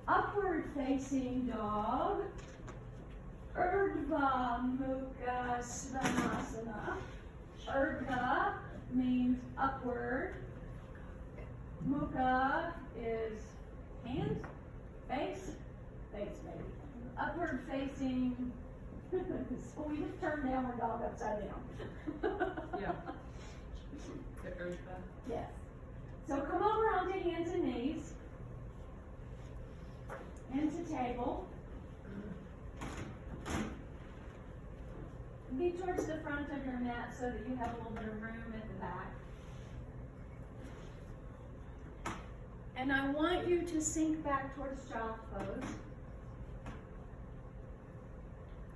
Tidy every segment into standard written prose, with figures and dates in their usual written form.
Upward facing dog. Urdhva Mukha Svanasana. Urdhva means upward. Mukha is hands, face maybe. Upward facing, so we just turn downward dog upside down. Yeah. The Urdhva. Yes. So come over onto hands and knees. Into table. Be towards the front of your mat so that you have a little bit of room at the back. And I want you to sink back towards child's pose.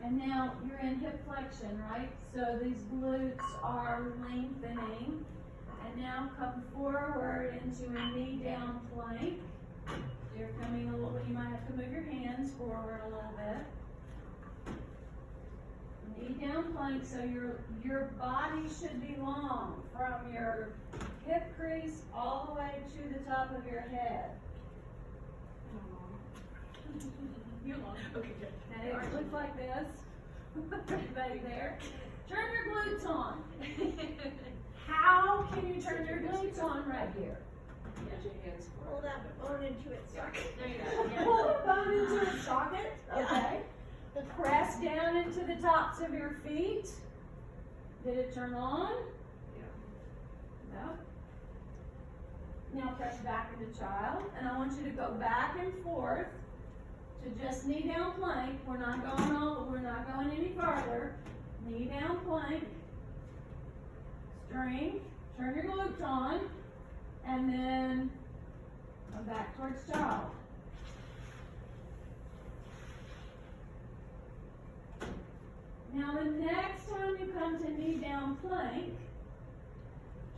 And now you're in hip flexion, right? So these glutes are lengthening. And now come forward into a knee down plank. You're coming a little bit, you might have to move your hands forward a little bit. Knee down plank, so your body should be long from your hip crease all the way to the top of your head. You're long. Okay, good. Okay, it looks like this. Everybody there? Turn your glutes on. How can you turn your glutes on right here? Get your hands Pull forward. that bone into its socket. There you go. Pull the bone into its socket. Okay. Press down into the tops of your feet. Did it turn on? Yeah. No. Now press back into child, and I want you to go back and forth to just knee down plank. We're not going any farther. Knee down plank. Strength. Turn your glutes on, and then come back towards child. Now the next time you come to knee down plank,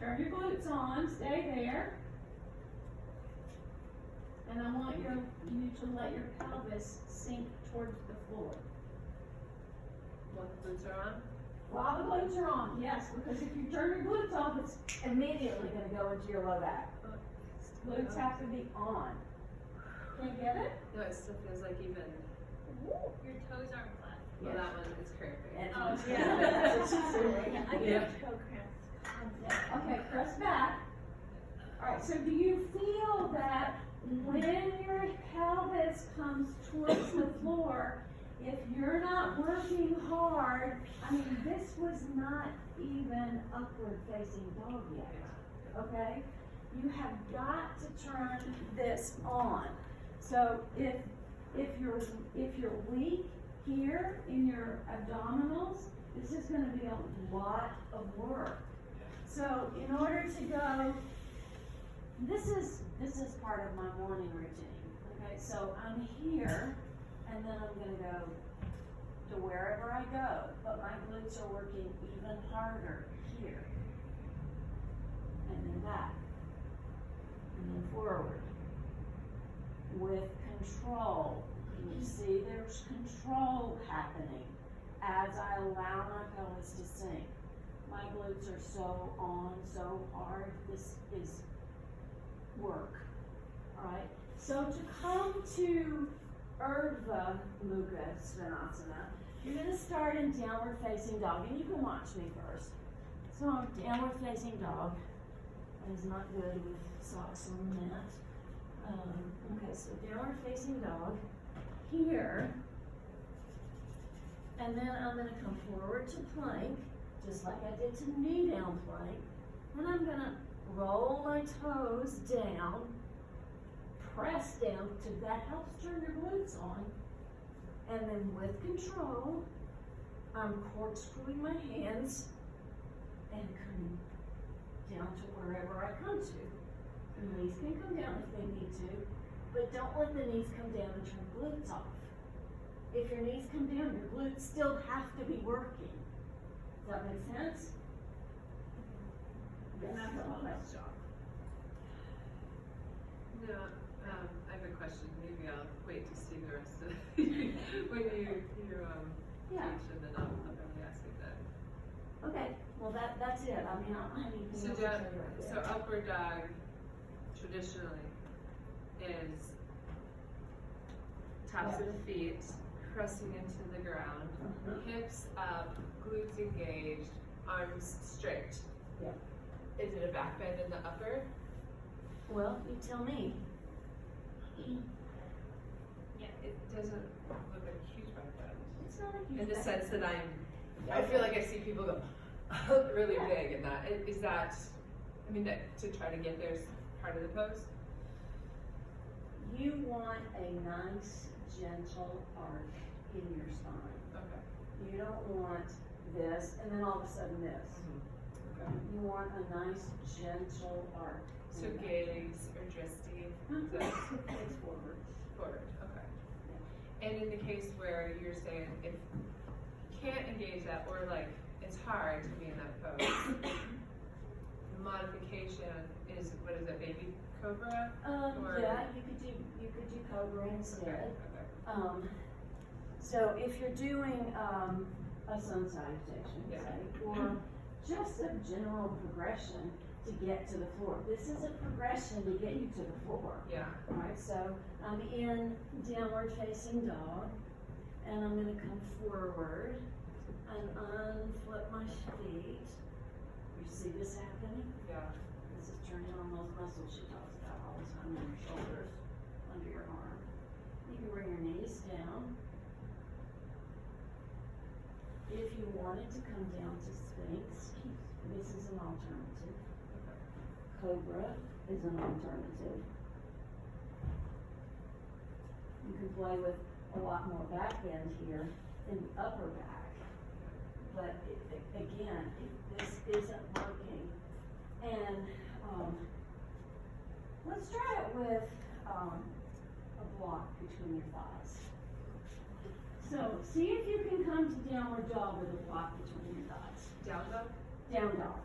turn your glutes on, stay there. And I want you to let your pelvis sink towards the floor. While the glutes are on? While the glutes are on, yes, because if you turn your glutes off, it's immediately going to go into your low back. Glutes have to be on. Can you get it? No, it still feels like even. Your toes aren't flat. Well, Yes. that one is cramping. Oh, yeah. That's what she's doing. I Yeah. get toe cramps. Okay, press back. All right, so do you feel that when your pelvis comes towards the floor, if you're not working hard, I mean, this was not even upward facing dog yet, okay? You have got to turn this on. So if you're weak here in your abdominals, this is going to be a lot of work. So in order to go, this is part of my morning routine. Okay, so I'm here, and then I'm going to go to wherever I go, but my glutes are working even harder here, and then back, and then forward with control. You see there's control happening as I allow my pelvis to sink. My glutes are so on, so hard. This is work. All right. So to come to Urdhva Mukha Svanasana, you're going to start in downward facing dog, and you can watch me first. So downward facing dog is not good with socks on the mat. Okay, so downward facing dog here, and then I'm going to come forward to plank, just like I did to knee down plank, and I'm going to roll my toes down, press down, that helps turn your glutes on, and then with control, I'm corkscrewing my hands and coming down to wherever I come to. The knees can come down if they need to, but don't let the knees come down and turn glutes off. If your knees come down, your glutes still have to be working. Does that make sense? And that's a nice job. No, I have a question. Maybe I'll wait to see the rest of when you Yeah. teach, and then I'll probably ask you that. Okay, well that's it. I mean, I don't have anything So, else to say right so there. upward dog traditionally is tops of the feet, pressing into the ground, hips up, glutes engaged, arms straight. Yeah. Is it a back bend in the upper? Well, you tell me. It doesn't look like a huge back bend. It's not a huge In the back sense bend. that I feel like I see people go really big in that. Is that, I mean, that to try to get there is part of the pose? You want a nice, gentle arc in your spine. Okay. You don't want this, and then all of a sudden this. Okay. You want a nice, gentle arc. So gaze or drishti. Face forward. Forward, okay. And in the case where you're saying if you can't engage that, or like it's hard to be in that pose, the modification is, what is it, baby cobra? Or- Yeah, you could do cobra instead. Okay. So if you're doing a sun salutation, Yeah. say, or just a general progression to get to the floor. This is a progression to get you to the floor. Yeah. Alright, so I'm in downward facing dog, and I'm gonna come forward and unflip my feet. You see this happening? Yeah. This is turning on those muscles she talks about all the time in your shoulders, under your arm. You can bring your knees down. If you wanted to come down to Sphinx, this is an alternative. Cobra is an alternative. You can play with a lot more back bend here in the upper back. But again, this isn't working. And let's try it with a block between your thighs. So see if you can come to downward dog with a block between your thighs. Down dog? Down dog.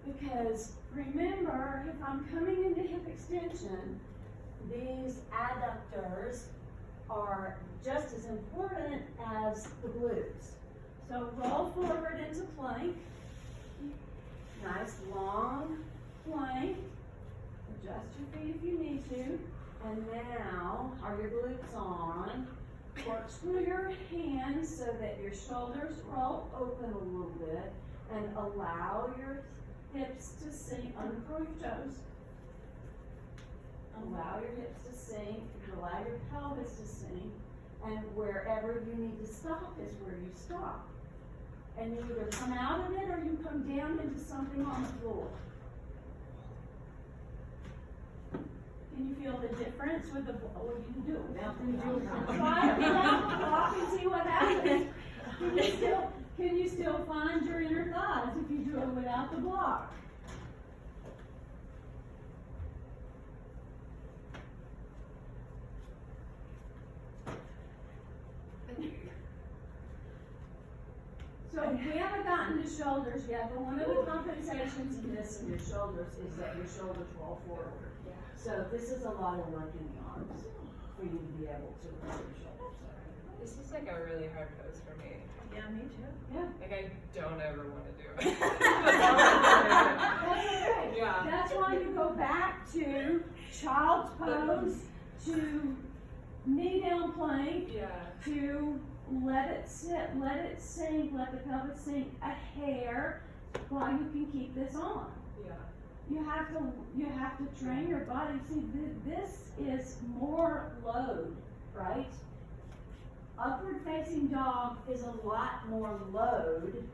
Because remember, if I'm coming into hip extension, these adductors are just as important as the glutes. So roll forward into plank. Nice long plank. Adjust your feet if you need to. And now, are your glutes on? Corkscrew your hands so that your shoulders roll open a little bit, and allow your hips to sink. Uncurl your toes. Allow your hips to sink. Allow your pelvis to sink. And wherever you need to stop is where you stop. And you either come out of it or you come down into something on the floor. Can you feel the difference with the, well, you can do it without the block. Try it without the block and see what happens. Can you still find your inner thighs if you do it without the block? So we haven't gotten to shoulders yet, but one of the compensations in this and your shoulders is that your shoulders roll forward. Yeah. So this is a lot of work in the arms for you to be able to roll your shoulders. This is like a really hard pose for me. Yeah, me too. Yeah. Like I don't ever want to do it. That's okay. Yeah. That's why you go back to child's pose, to knee down plank, Yeah. to let it sit, let it sink, let the pelvis sink a hair while you can keep this on. Yeah. You have to train your body. See, this is more load, right? Upward facing dog is a lot more load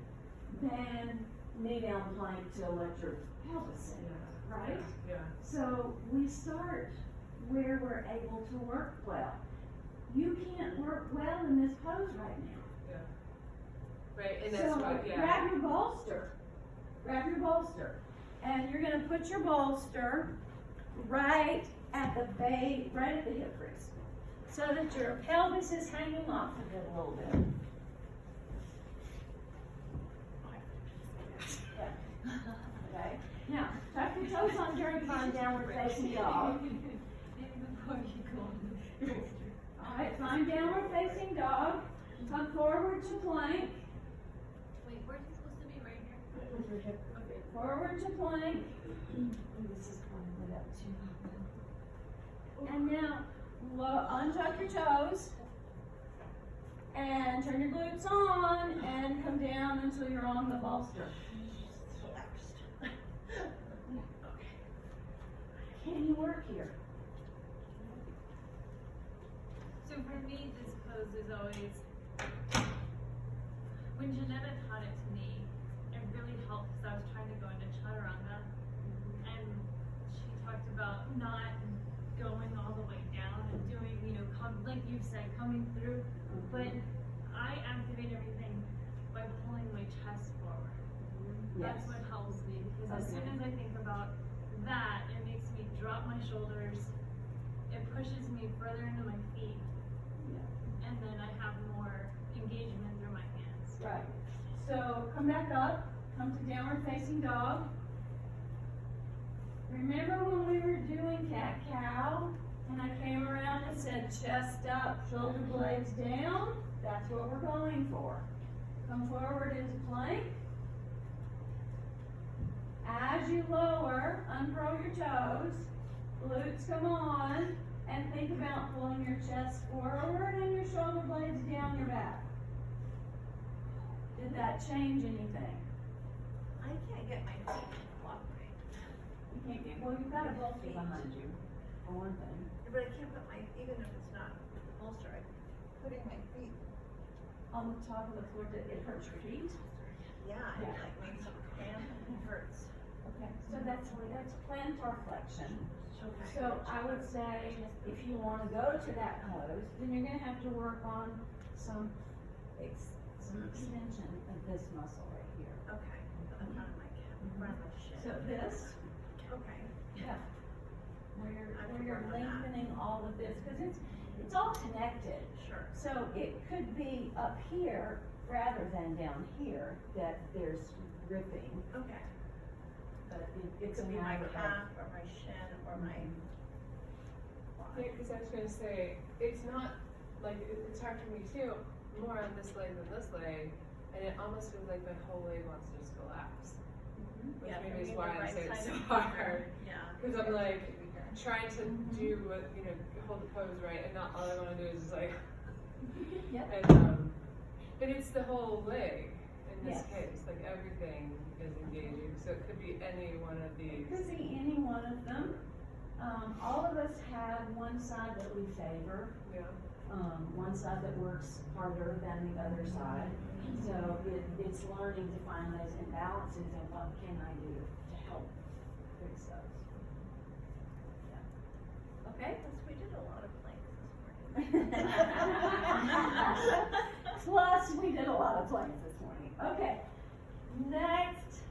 than knee down plank to let your pelvis sink, right? Yeah. So we start where we're able to work well. You can't work well in this pose right now. Yeah. Right, and that's So what, yeah. grab your bolster. Grab your bolster. And you're gonna put your bolster right at the base, right at the hip crease, so that your pelvis is hanging off of it a little bit. Yeah. Okay. Now, tuck your toes on during find downward facing dog. Alright, find downward facing dog. Come forward to plank. Wait, where's it supposed to be? Right here? With your hip. Okay. Forward to plank. This is going up too high. And now, untuck your toes. And turn your glutes on and come down until you're on the bolster. Can you work here? So for me, this pose is always, when Janetta taught it to me, it really helped because I was trying to go into chaturanga, and she talked about not going all the way down and doing, like you said, coming through, but I activate everything by pulling my chest forward. That's what helps me, because as soon as I think about that, it makes me drop my shoulders, it pushes me further into my feet, and then I have more engagement through my hands. Right. So come back up, come to downward facing dog. Remember when we were doing cat cow and I came around and said chest up, shoulder blades down? That's what we're going for. Come forward into plank. As you lower, uncurl your toes, glutes come on, and think about pulling your chest forward and your shoulder blades down your back. Did that change anything? I can't get my feet to cooperate. You can't get, well, you've got a bolster behind you, for one thing. But I can't put my, even if it's not the bolster, putting my feet, On the top of the floor, it hurts your feet? yeah, Yeah. it like makes a cramp and it hurts. Okay, so that's plantar flexion. Okay. So I would say, if you wanna go to that pose, then you're gonna have to work on some extension of this muscle right here. Okay, on the front of my calf, front of my shin. So this, Okay. yeah, where I you're can work on that. lengthening all of this, cause it's all connected. Sure. So it could be up here rather than down here that there's ripping, Okay. but It it's a could be my matter of. calf or my shin or my quad. Yeah, because I was gonna say, it's not, like, it's hard for me too, more on this leg than this leg, and it almost feels like my whole leg wants to just collapse. Which Yeah, for maybe me, is the why I'm right saying it's side so is hard. Yeah. Because I'm like, Weaker. trying to do what, hold the pose right, and not all I wanna do is just like, Yep. and, but it's the whole leg in this Yes. case, like everything is engaging, so it could be any one of It these. could be any one of them. All of us have one side that we favor, Yeah. one side that works harder than the other side. So it's learning to find those imbalances and what can I do to help fix those. Yeah. Okay? Plus, we did a lot of planks this morning. Plus, we did a lot of planks this morning. Okay. Next